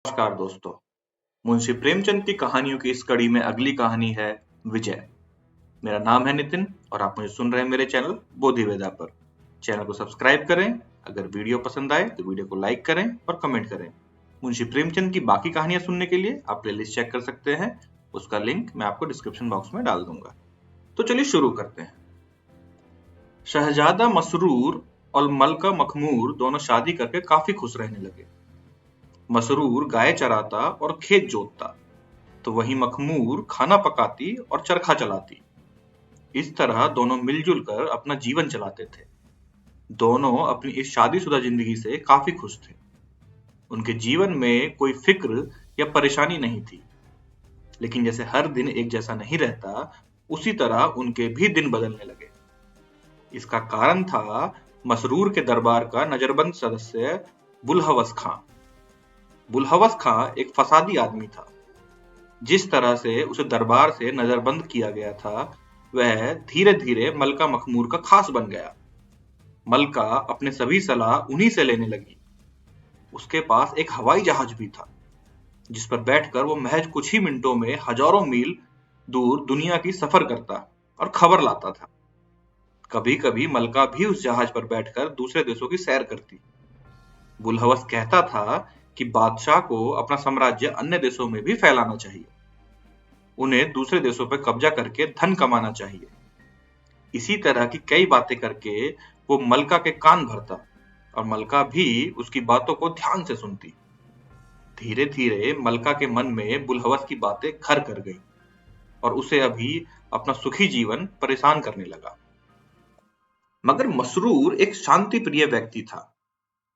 नमस्कार दोस्तों। मुंशी प्रेमचंद की कहानियों की इस कड़ी में अगली कहानी है विजय। मेरा नाम है नितिन और आप मुझे सुन रहे हैं मेरे चैनल बोधिवेदा पर। चैनल को सब्सक्राइब करें। अगर वीडियो पसंद आए तो वीडियो को लाइक करें और कमेंट करें। मुंशी प्रेमचंद की बाकी कहानियां सुनने के लिए आप प्लेलिस्ट चेक कर सकते हैं। उसका लिंक मैं आपको डिस्क्रिप्शन बॉक्स में डाल दूंगा। तो चलिए शुरू करते हैं। शहजादा मसरूर और मलका मखमूर दोनों शादी करके काफी खुश रहने लगे। मसरूर गाय चराता और खेत जोतता, तो वहीं मखमूर खाना पकाती और चरखा चलाती। इस तरह दोनों मिलजुल कर अपना जीवन चलाते थे। दोनों अपनी इस शादीशुदा जिंदगी से काफी खुश थे। उनके जीवन में कोई फिक्र या परेशानी नहीं थी। लेकिन जैसे हर दिन एक जैसा नहीं रहता, उसी तरह उनके भी दिन बदलने लगे। इसका कारण था मसरूर के दरबार का नजरबंद सदस्य बुलहवस खां। बुलहवस खां एक फसादी आदमी था। जिस तरह से उसे दरबार से नजरबंद किया गया था, वह धीरे धीरे मलका मखमूर का खास बन गया। मलका अपने सभी सलाह उन्हीं से लेने लगी। उसके पास एक हवाई जहाज भी था, जिस पर बैठकर वो महज कुछ ही मिनटों में हजारों मील दूर दुनिया की सफर करता और खबर लाता था। कभी कभी मलका भी उस जहाज पर बैठकर दूसरे देशों की सैर करती। बुलहवस कहता था कि बादशाह को अपना साम्राज्य अन्य देशों में भी फैलाना चाहिए। उन्हें दूसरे देशों पर कब्जा करके धन कमाना चाहिए। इसी तरह की कई बातें करके वो मलका के कान भरता और मलका भी उसकी बातों को ध्यान से सुनती। धीरे धीरे मलका के मन में बुलहवस की बातें घर कर गई और उसे अभी अपना सुखी जीवन परेशान करने लगा। मगर मसरूर एक शांति प्रिय व्यक्ति था।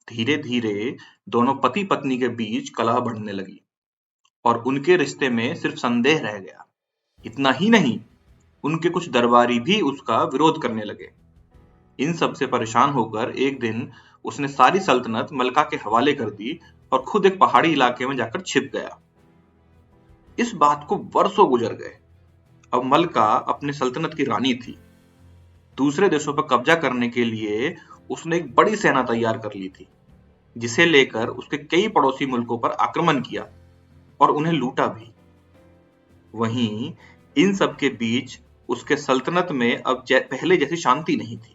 धीरे धीरे दोनों पति पत्नी के बीच कलह बढ़ने लगी और उनके रिश्ते में सिर्फ संदेह रह गया। इतना ही नहीं, उनके कुछ दरबारी भी उसका विरोध करने लगे। इन सब से परेशान होकर एक दिन उसने सारी सल्तनत मलका के हवाले कर दी और खुद एक पहाड़ी इलाके में जाकर छिप गया। इस बात को वर्षों गुजर गए। अब मलका अपने सल्तनत की रानी थी। दूसरे देशों पर कब्जा करने के लिए उसने एक बड़ी सेना तैयार कर ली थी, जिसे लेकर उसके कई पड़ोसी मुल्कों पर आक्रमण किया और उन्हें लूटा भी। वहीं इन सब के बीच उसके सल्तनत में अब पहले जैसी शांति नहीं थी।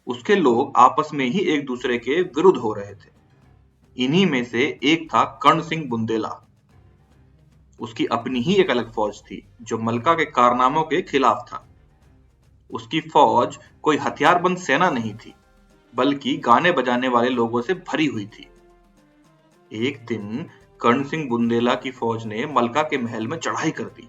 उसके लोग आपस में ही एक दूसरे के विरुद्ध हो रहे थे। इन्हीं में से एक था कर्ण सिंह बुंदेला। उसकी अपनी ही एक अलग फौज थी, जो मलका के कारनामों के खिलाफ था। उसकी फौज कोई हथियारबंद सेना नहीं थी, बल्कि गाने बजाने वाले लोगों से भरी हुई थी। एक दिन कर्ण सिंह बुंदेला की फौज ने मलका के महल में चढ़ाई कर दी।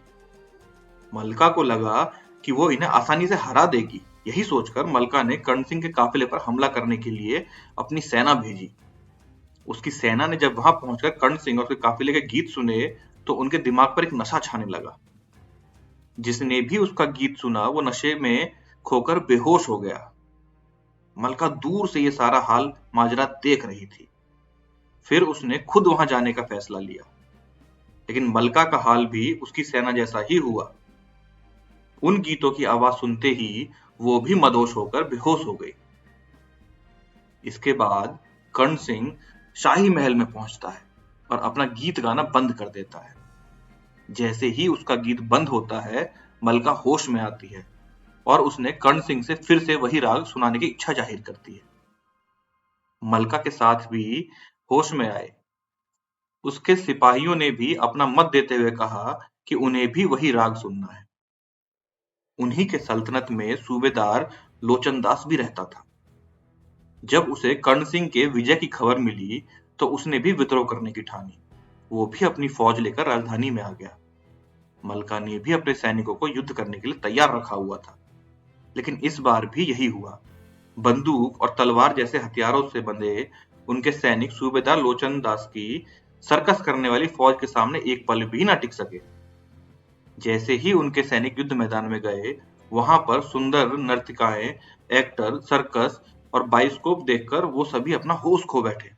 मलका को लगा कि वो इन्हें आसानी से हरा देगी। यही सोचकर मलका ने कर्ण सिंह के काफिले पर हमला करने के लिए अपनी सेना भेजी। उसकी सेना ने जब वहां पहुंचकर कर्ण सिंह और उसके काफिले के गीत सुने, तो उनके दिमाग पर एक नशा छाने लगा। जिसने भी उसका गीत सुना, वो नशे में खोकर बेहोश हो गया। मलका दूर से ये सारा हाल माजरा देख रही थी। फिर उसने खुद वहां जाने का फैसला लिया। लेकिन मलका का हाल भी उसकी सेना जैसा ही हुआ। उन गीतों की आवाज सुनते ही वो भी मदहोश होकर बेहोश हो गई। इसके बाद कर्ण सिंह शाही महल में पहुंचता है और अपना गीत गाना बंद कर देता है। जैसे ही उसका गीत बंद होता है, मलका होश में आती है और उसने कर्ण सिंह से फिर से वही राग सुनाने की इच्छा जाहिर करती है। मलका के साथ भी होश में आए उसके सिपाहियों ने भी अपना मत देते हुए कहा कि उन्हें भी वही राग सुनना है। उन्हीं के सल्तनत में सूबेदार लोचनदास भी रहता था। जब उसे कर्ण सिंह के विजय की खबर मिली, तो उसने भी विद्रोह करने की ठानी। वो भी अपनी फौज लेकर राजधानी में आ गया। मलका ने भी अपने सैनिकों को युद्ध करने के लिए तैयार रखा हुआ था। लेकिन इस बार भी यही हुआ। बंदूक और तलवार जैसे हथियारों से बंधे उनके सैनिक सूबेदार लोचनदास की सर्कस करने वाली फौज के सामने एक पल भी न टिक सके। जैसे ही उनके सैनिक युद्ध मैदान में गए, वहां पर सुंदर नर्तिकाएं, एक्टर, सर्कस और बाइस्कोप देखकर वो सभी अपना होश खो बैठे।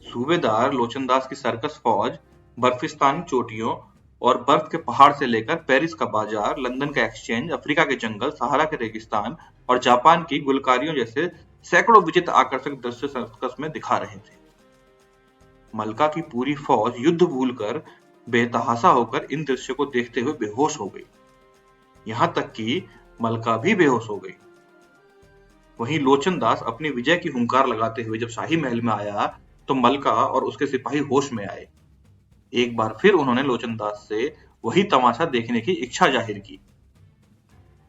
सूबेदार लोचनदास की सर्कस फौज बर्फिस्तानी चोटियों और बर्फ के पहाड़ से लेकर पेरिस का बाजार, लंदन का एक्सचेंज, अफ्रीका के जंगल, सहारा के रेगिस्तान और जापान की गुलकारियों जैसे सैकड़ों विचित्र आकर्षक दृश्य सर्कस में दिखा रहे थे। मलका की पूरी फौज युद्ध भूलकर बेतहाशा होकर इन दृश्य को देखते हुए बेहोश हो गई। यहां तक कि मलका भी बेहोश हो गई। वहीं लोचनदास अपनी विजय की हुंकार लगाते हुए जब शाही महल में आया तो मलका और उसके सिपाही होश में आए। एक बार फिर उन्होंने लोचनदास से वही तमाशा देखने की इच्छा जाहिर की।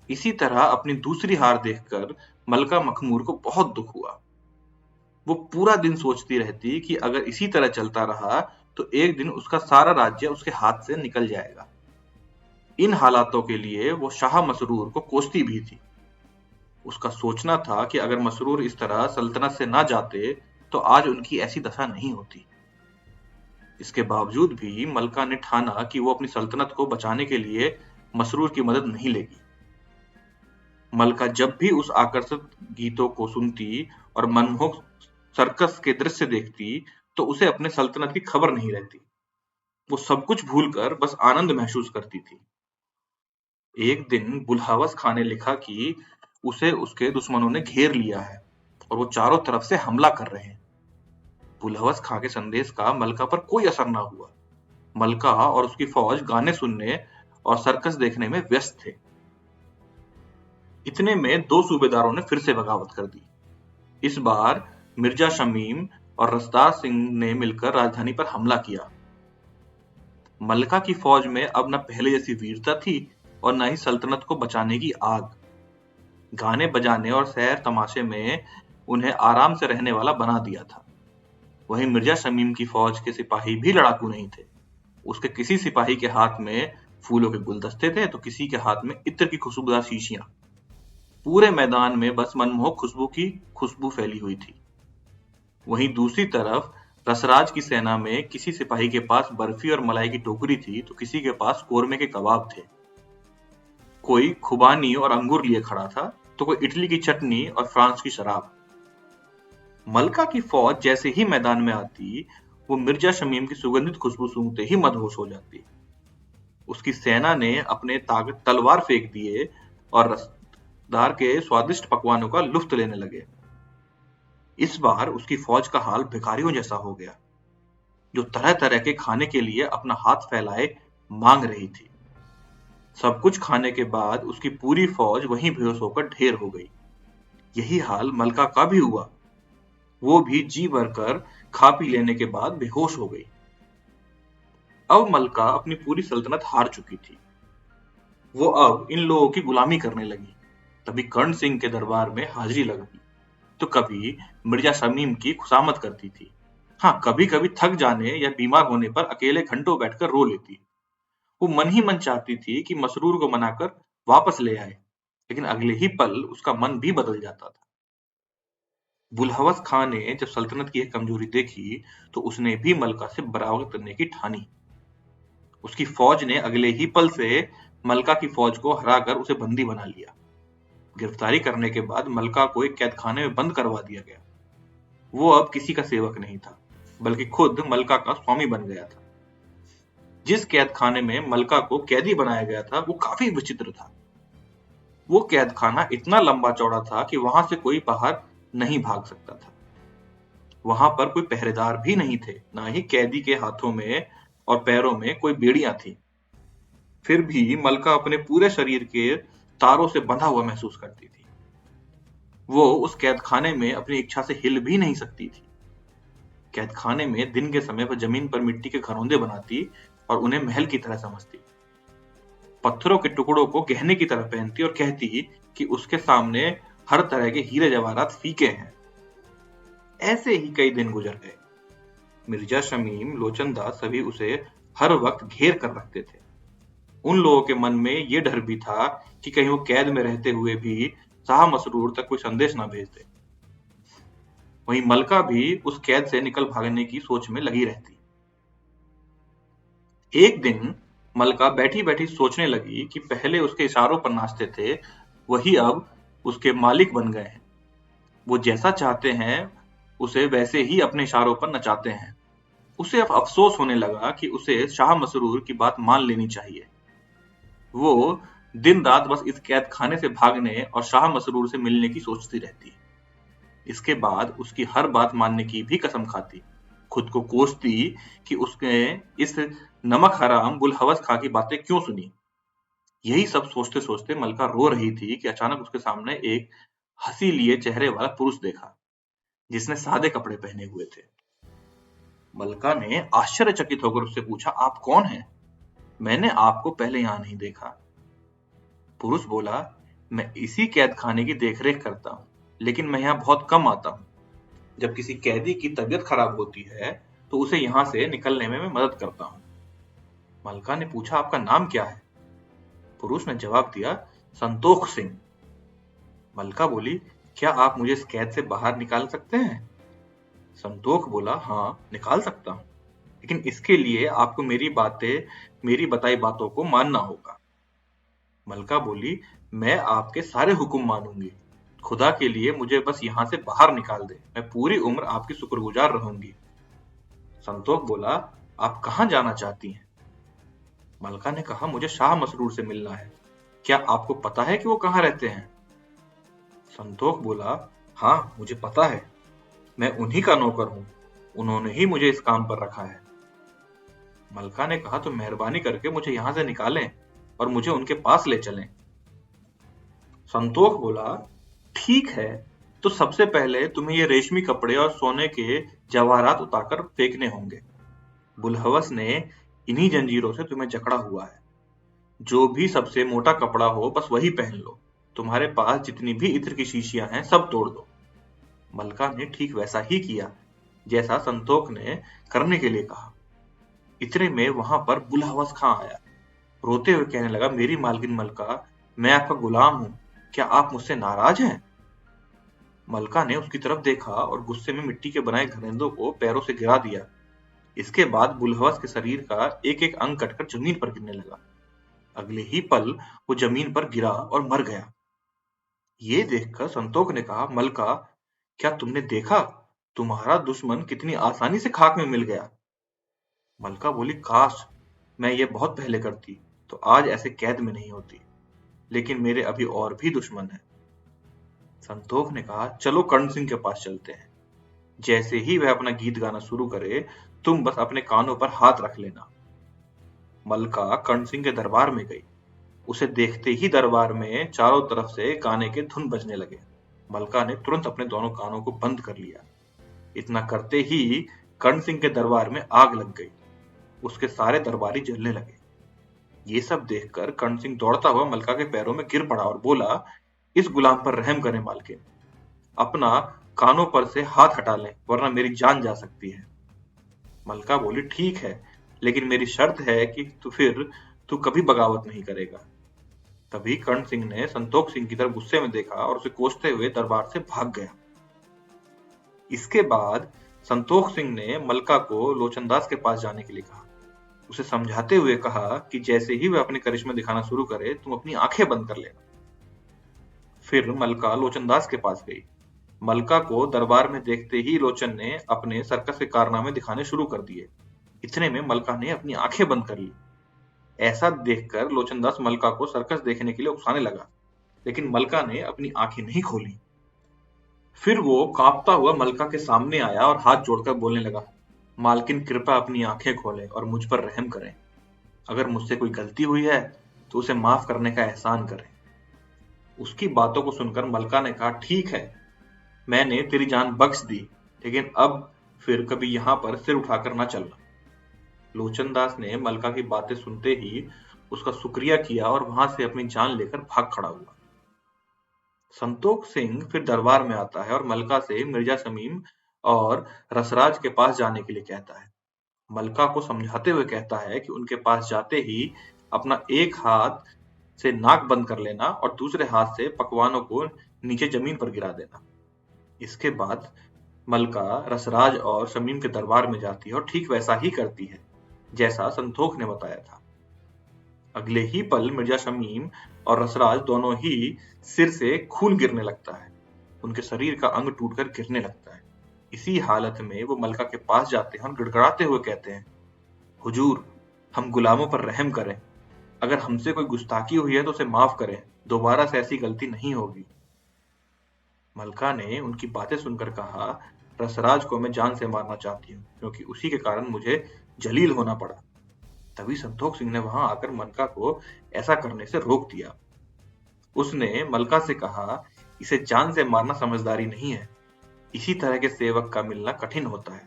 इसी तरह अपनी दूसरी हार देखकर मलका मखमूर को बहुत दुख हुआ। वो पूरा दिन सोचती रहती कि अगर इसी तरह चलता रहा तो एक दिन उसका सारा राज्य उसके हाथ से निकल जाएगा। इन हालातों के लिए वो शाह मसरूर को कोसती भी थी। उसका सोचना था कि अगर मसरूर इस तरह सल्तनत से ना जाते तो आज उनकी ऐसी दशा नहीं होती। इसके बावजूद भी मलका ने ठाना कि वो अपनी सल्तनत को बचाने के लिए मसरूर की मदद नहीं लेगी। मलका जब भी उस आकर्षक गीतों को सुनती और मनमोहक सर्कस के दृश्य देखती तो उसे अपने सल्तनत की खबर नहीं रहती। वो सब कुछ भूलकर बस आनंद महसूस करती थी। एक दिन बुलहवस खां ने लिखा कि उसे उसके दुश्मनों ने घेर लिया है और वो चारों तरफ से हमला कर रहे हैं। बुलहवस खां के संदेश का मलका पर कोई असर ना हुआ। मलका और उसकी फौज गाने सुनने और सर्कस देखने में व्यस्त थे। इतने में दो सूबेदारों ने फिर से बगावत कर दी। इस बार मिर्जा शमीम और रसदार सिंह ने मिलकर राजधानी पर हमला किया। मलका की फौज में अब न पहले जैसी वीरता थी और न ही सल्तनत को बचाने की आग। गाने बजाने और सैर तमाशे में उन्हें आराम से रहने वाला बना दिया था। वहीं मिर्जा शमीम की फौज के सिपाही भी लड़ाकू नहीं थे। उसके किसी सिपाही के हाथ में फूलों के गुलदस्ते थे तो किसी के हाथ में इत्र की खुशबूदार शीशियां। पूरे मैदान में बस मनमोहक खुशबू की खुशबू फैली हुई थी। वहीं दूसरी तरफ रसराज की सेना में किसी सिपाही के पास बर्फी और मलाई की टोकरी थी तो किसी के पास कोरमे के कबाब थे। कोई खुबानी और अंगूर लिए खड़ा था तो कोई इटली की चटनी और फ्रांस की शराब। मलका की फौज जैसे ही मैदान में आती वो मिर्जा शमीम की सुगंधित खुशबू सूंघते ही मदहोश हो जाती। उसकी सेना ने अपने तलवार फेंक दिए और रसदार के स्वादिष्ट पकवानों का लुत्फ लेने लगे। इस बार उसकी फौज का हाल भिखारियों जैसा हो गया, जो तरह तरह के खाने के लिए अपना हाथ फैलाए मांग रही थी। सब कुछ खाने के बाद उसकी पूरी फौज वहीं बेहोश होकर ढेर हो गई। यही हाल मलका का भी हुआ। वो भी जी भरकर खा पी लेने के बाद बेहोश हो गई। अब मलका अपनी पूरी सल्तनत हार चुकी थी। वो अब इन लोगों की गुलामी करने लगी। तभी कर्ण सिंह के दरबार में हाजिरी लगी तो कभी मिर्जा शमीम की खुशामद करती थी। हाँ, कभी कभी थक जाने या बीमार होने पर अकेले घंटों बैठकर रो लेती। वो मन ही मन चाहती थी कि मसरूर को मनाकर वापस ले आए, लेकिन अगले ही पल उसका मन भी बदल जाता था। बुलहवस खां ने जब सल्तनत की एक कमजोरी देखी तो उसने भी मलका से बराबरी करने की ठानी। उसकी फौज ने अगले ही पल से मलका की फौज को हराकर उसे बंदी बना लिया। गिरफ्तारी करने के बाद मलका को एक कैदखाने में बंद करवा दिया गया। वो अब किसी का सेवक नहीं था, बल्कि खुद मलका का स्वामी बन गया था। जिस कैदखाने में मलका को कैदी बनाया गया था वो काफी विचित्र था। वो कैदखाना इतना लंबा चौड़ा था कि वहां से कोई बाहर नहीं भाग सकता था। वहां पर कोई पहरेदार भी नहीं थे, ना ही कैदी के हाथों में और पैरों में कोई बेड़ियां थी। फिर भी मलका अपने पूरे शरीर के तारों से बंधा हुआ महसूस करती थी। वो उस कैदखाने में अपनी इच्छा से हिल भी नहीं सकती थी। कैदखाने में दिन के समय पर जमीन पर मिट्टी के घरौंदे बनाती और उन्हें महल की तरह समझती। पत्थरों के टुकड़ों को गहने की तरह पहनती और कहती कि उसके सामने हर तरह के हीरे जवाहरात फीके हैं। ऐसे ही कई दिन गुजर गए। मिर्जा शमीम, लोचनदास सभी उसे हर वक्त घेर कर रखते थे। उन लोगों के मन में ये डर भी था कि कहीं वो कैद में रहते हुए भी शाह मसरूर तक कोई संदेश ना भेज दे। वहीं मलका भी उस कैद से निकल भागने की सोच में लगी रहती। एक दिन मलका बैठी बैठी सोचने लगी कि पहले उसके इशारों पर नाचते थे, वही अब उसके मालिक बन गए हैं। वो जैसा चाहते हैं उसे वैसे ही अपने इशारों पर नचाते हैं। उसे अब अफसोस होने लगा कि उसे शाह मसरूर की बात मान लेनी चाहिए। वो दिन रात बस इस कैद खाने से भागने और शाह मसरूर से मिलने की सोचती रहती। इसके बाद उसकी हर बात मानने की भी कसम खाती, खुद को कोसती कि उसने इस नमक हराम बुलहवस खां की बातें क्यों सुनी। यही सब सोचते सोचते मलका रो रही थी कि अचानक उसके सामने एक हंसी लिए चेहरे वाला पुरुष देखा, जिसने सादे कपड़े पहने हुए थे। मलका ने आश्चर्यचकित होकर उससे पूछा, आप कौन हैं? मैंने आपको पहले यहां नहीं देखा। पुरुष बोला, मैं इसी कैद खाने की देखरेख करता हूँ, लेकिन मैं यहाँ बहुत कम आता हूँ। जब किसी कैदी की तबीयत खराब होती है तो उसे यहाँ से निकलने में मैं मदद करता हूँ। मलका ने पूछा, आपका नाम क्या है? पुरुष ने जवाब दिया, संतोख सिंह। मलका बोली, क्या आप मुझे इस कैद से बाहर निकाल सकते हैं? संतोख बोला, हाँ, निकाल सकता हूँ, लेकिन इसके लिए आपको मेरी बताई बातों को मानना होगा। मलका बोली, मैं आपके सारे हुक्म मानूंगी। खुदा के लिए मुझे बस यहाँ से बाहर निकाल दे, मैं पूरी उम्र आपकी शुक्रगुजार रहूंगी। संतोख बोला, आप कहाँ जाना चाहती हैं? मलका ने कहा, मुझे शाह मसरूर से मिलना है। क्या आपको पता है कि वो कहाँ रहते हैं? संतोख बोला, हाँ, मुझे पता है। मैं उन्हीं का नौकर हूँ। उन्होंने ही मुझे इस काम पर रखा है। मलका ने कहा, तो मेहरबानी करके मुझे यहाँ से निकालें और मुझे उनके पास ले चलें। संतोख बोला, ठीक है, तो सबसे पहले तुम्हें ये रेशमी कपड़े और सोने के जवाहरात उतारकर फेंकने होंगे। बुलहवस ने इन्हीं जंजीरों से तुम्हें जकड़ा हुआ है। जो भी सबसे मोटा कपड़ा हो बस वही पहन लो। तुम्हारे पास जितनी भी इत्र की शीशियां हैं सब तोड़ दो। मलका ने ठीक वैसा ही किया जैसा संतोख ने करने के लिए कहा। इतने में वहां पर बुलहवस खां आया। रोते हुए कहने लगा, मेरी मालकिन मलका, मैं आपका गुलाम हूं, क्या आप मुझसे नाराज हैं? मलका ने उसकी तरफ देखा और गुस्से में मिट्टी के बनाए घरेंदों को पैरों से गिरा दिया। इसके बाद बुलहवस के शरीर का एक एक अंग कटकर जमीन पर गिरने लगा। अगले ही पल वो जमीन पर गिरा और मर गया। ये देखकर संतोख ने कहा, मलका, क्या तुमने देखा तुम्हारा दुश्मन कितनी आसानी से खाक में मिल गया? मलका बोली, काश मैं ये बहुत पहले करती तो आज ऐसे कैद में नहीं होती, लेकिन मेरे अभी और भी दुश्मन हैं। संतोख ने कहा, चलो कर्ण सिंह के पास चलते हैं। जैसे ही वह अपना गीत गाना शुरू करे तुम बस अपने कानों पर हाथ रख लेना। मलका कर्ण सिंह के दरबार में गई। उसे देखते ही दरबार में चारों तरफ से गाने के धुन बजने लगे। मलका ने तुरंत अपने दोनों कानों को बंद कर लिया। इतना करते ही कर्ण सिंह के दरबार में आग लग गई। उसके सारे दरबारी जलने लगे। ये सब देखकर कर्ण सिंह दौड़ता हुआ मलका के पैरों में गिर पड़ा और बोला, इस गुलाम पर रहम करें मालकिन, अपना कानों पर से हाथ हटा लें वरना मेरी जान जा सकती है। मलका बोली, ठीक है, लेकिन मेरी शर्त है कि तू कभी बगावत नहीं करेगा। तभी कर्ण सिंह ने संतोख सिंह की तरफ गुस्से में देखा और उसे कोसते हुए दरबार से भाग गया। इसके बाद संतोख सिंह ने मलका को लोचनदास के पास जाने के लिए कहा। उसे समझाते हुए कहा कि जैसे ही वह अपने करिश्मे दिखाना शुरू करे तुम अपनी आंखें बंद कर लेना। फिर मलका लोचनदास के पास गई। मलका को दरबार में देखते ही लोचन ने अपने सर्कस के कारनामे दिखाने शुरू कर दिए। इतने में मलका ने अपनी आंखें बंद कर ली। ऐसा देखकर लोचनदास मलका को सर्कस देखने के लिए उकसाने लगा, लेकिन मलका ने अपनी आंखें नहीं खोली। फिर वो कांपता हुआ मलका के सामने आया और हाथ जोड़कर बोलने लगा, मालकिन कृपया अपनी आंखें खोलें और मुझ पर रहम करें। अगर मुझसे कोई गलती हुई है तो उसे माफ करने का एहसान करें। उसकी बातों को सुनकर मलका ने कहा, ठीक है, मैंने तेरी जान बख्श दी, लेकिन अब फिर कभी यहाँ पर सिर उठाकर ना चलना। लोचनदास ने मलका की बातें सुनते ही उसका शुक्रिया किया और वहां से अपनी जान लेकर भाग खड़ा हुआ। संतोख सिंह फिर दरबार में आता है और मलका से मिर्जा शमीम और रसराज के पास जाने के लिए कहता है। मलका को समझाते हुए कहता है कि उनके पास जाते ही अपना एक हाथ से नाक बंद कर लेना और दूसरे हाथ से पकवानों को नीचे जमीन पर गिरा देना। इसके बाद मलका रसराज और शमीम के दरबार में जाती है और ठीक वैसा ही करती है जैसा संतोख ने बताया था। अगले ही पल मिर्जा शमीम और रसराज दोनों ही सिर से खून गिरने लगता है। उनके शरीर का अंग टूटकर गिरने लगता है। इसी हालत में वो मलका के पास जाते हैं और गिड़गिड़ाते हुए कहते हैं, हुजूर, हम गुलामों पर रहम करें। अगर हमसे कोई गुस्ताखी हुई है तो उसे माफ करें, दोबारा से ऐसी गलती नहीं होगी। मलका ने उनकी बातें सुनकर कहा, रसराज को मैं जान से मारना चाहती हूँ, क्योंकि उसी के कारण मुझे जलील होना पड़ा। तभी संतोख सिंह ने वहां आकर मलका को ऐसा करने से रोक दिया। उसने मलका से कहा, इसे जान से मारना समझदारी नहीं है। इसी तरह के सेवक का मिलना कठिन होता है।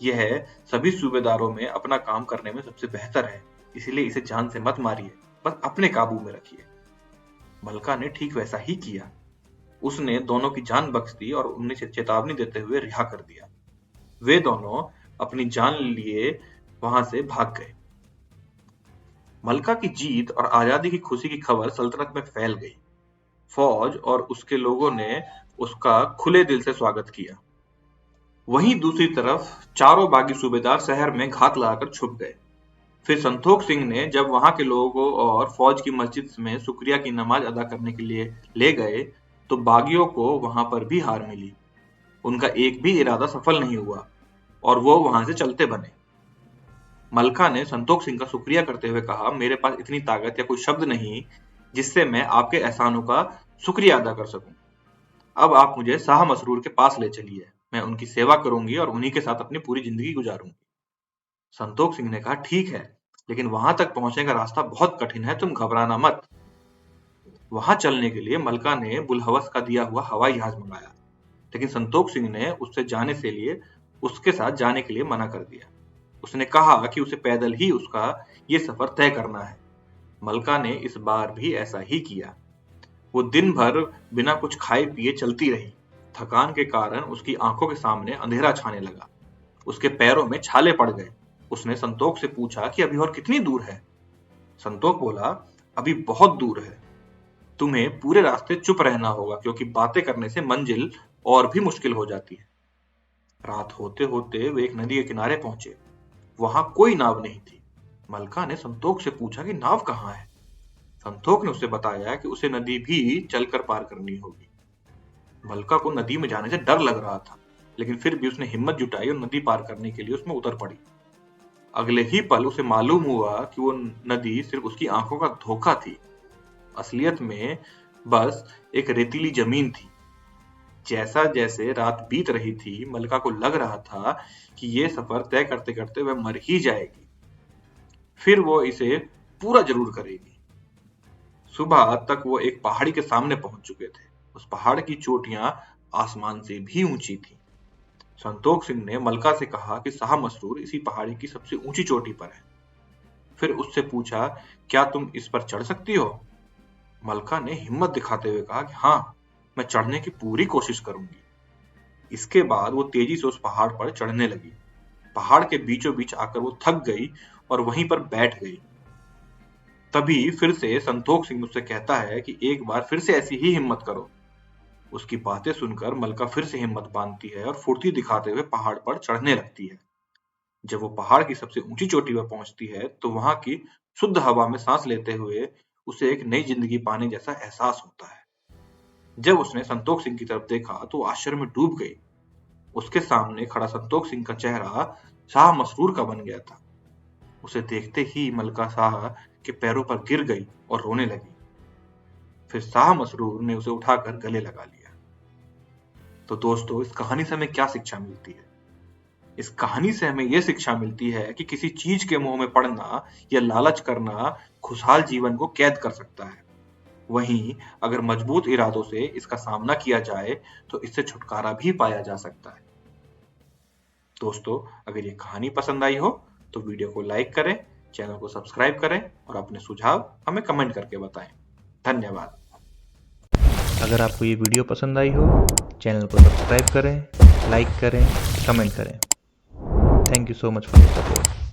यह सभी सूबेदारों में अपना काम करने में सबसे बेहतर है, इसलिए इसे जान से मत मारिए, बस अपने काबू में रखिए। मलका ने ठीक वैसा ही किया। उसने दोनों की जान बख्श दी और उन्हें चेतावनी देते हुए रिहा कर दिया। वे दोनों अपनी जान लिए वहां से भाग गए। मलका की जीत और आजादी की खुशी की खबर सल्तनत में फैल गई। फौज और उसके लोगों ने उसका खुले दिल से स्वागत किया। वहीं दूसरी तरफ चारों बागी सूबेदार शहर में घात लगाकर छुप गए। फिर संतोख सिंह ने जब वहां के लोगों और फौज की मस्जिद में शुक्रिया की नमाज अदा करने के लिए ले गए, तो बागियों को वहां पर भी हार मिली। उनका एक भी इरादा सफल नहीं हुआ और वो वहां से चलते बने। मलका ने संतोख सिंह का शुक्रिया करते हुए कहा, मेरे पास इतनी ताकत या कोई शब्द नहीं जिससे मैं आपके एहसानों का शुक्रिया अदा कर सकूं। अब आप मुझे शाह मसरूर के पास ले चलिए। मैं उनकी सेवा करूंगी और उन्हीं के साथ अपनी पूरी जिंदगी गुजारूंगी। संतोख सिंह ने कहा, ठीक है, लेकिन वहां तक पहुंचने का रास्ता बहुत कठिन है, तुम घबराना मत। वहां चलने के लिए मलका ने बुलहवस का दिया हुआ हवाई जहाज मंगाया, लेकिन संतोख सिंह ने उसके साथ जाने के लिए मना कर दिया। उसने कहा कि उसे पैदल ही उसका ये सफर तय करना है। मलका ने इस बार भी ऐसा ही किया। वो दिन भर बिना कुछ खाए पिए चलती रही। थकान के कारण उसकी आंखों के सामने अंधेरा छाने लगा। उसके पैरों में छाले पड़ गए। उसने संतोख से पूछा कि अभी और कितनी दूर है। संतोख बोला, अभी बहुत दूर है। तुम्हें पूरे रास्ते चुप रहना होगा, क्योंकि बातें करने से मंजिल और भी मुश्किल हो जाती है। रात होते होते वे एक नदी के किनारे पहुंचे। वहां कोई नाव नहीं थी। मलका ने संतोख से पूछा कि नाव कहाँ है। संतोख ने उसे बताया कि उसे नदी भी चलकर पार करनी होगी। मलका को नदी में जाने से डर लग रहा था, लेकिन फिर भी उसने हिम्मत जुटाई और नदी पार करने के लिए उसमें उतर पड़ी। अगले ही पल उसे मालूम हुआ कि वो नदी सिर्फ उसकी आंखों का धोखा थी। असलियत में बस एक रेतीली जमीन थी। जैसा जैसे रात बीत रही थी, मलका को लग रहा था कि ये सफर तय करते करते वह मर ही जाएगी। फिर वो इसे पूरा जरूर करेगी। सुबह तक वो एक पहाड़ी के सामने पहुंच चुके थे। उस पहाड़ की चोटियां आसमान से भी ऊंची थी। संतोख सिंह ने मलका से कहा कि शाह मसरूर इसी पहाड़ी की सबसे ऊंची चोटी पर है। फिर उससे पूछा, क्या तुम इस पर चढ़ सकती हो? मलका ने हिम्मत दिखाते हुए कहा कि हाँ, मैं चढ़ने की पूरी कोशिश करूंगी। इसके बाद वो तेजी से उस पहाड़ पर चढ़ने लगी। पहाड़ के बीचों बीच आकर वो थक गई और वहीं पर बैठ गई। तभी फिर से संतोख सिंह उससे कहता है कि एक बार फिर से ऐसी ही हिम्मत करो। उसकी बातें सुनकर मलका फिर से हिम्मत बांधती है और फुर्ती दिखाते हुए पहाड़ पर चढ़ने लगती है। जब वो पहाड़ की सबसे ऊंची चोटी पर पहुंचती है, तो वहां की शुद्ध हवा में सांस लेते हुए उसे एक नई जिंदगी पाने जैसा एहसास होता है। जब उसने संतोख सिंह की तरफ देखा तो आश्चर्य में डूब गई। उसके सामने खड़ा संतोख सिंह का चेहरा शाह मसरूर का बन गया था। उसे देखते ही मलका शाह के पैरों पर गिर गई और रोने लगी। फिर शाह मसरूर ने उसे उठाकर गले लगा लिया। तो दोस्तों, इस कहानी से हमें क्या शिक्षा मिलती है? इस कहानी से हमें यह शिक्षा मिलती है कि किसी चीज के मोह में पड़ना या लालच करना खुशहाल जीवन को कैद कर सकता है। वहीं अगर मजबूत इरादों से इसका सामना किया जाए तो इससे छुटकारा भी पाया जा सकता है। दोस्तों, अगर ये कहानी पसंद आई हो तो वीडियो को लाइक करें, चैनल को सब्सक्राइब करें और अपने सुझाव हमें कमेंट करके बताएं। धन्यवाद। अगर आपको ये वीडियो पसंद आई हो, चैनल को सब्सक्राइब करें, लाइक करें, कमेंट करें। Thank you so much for your support.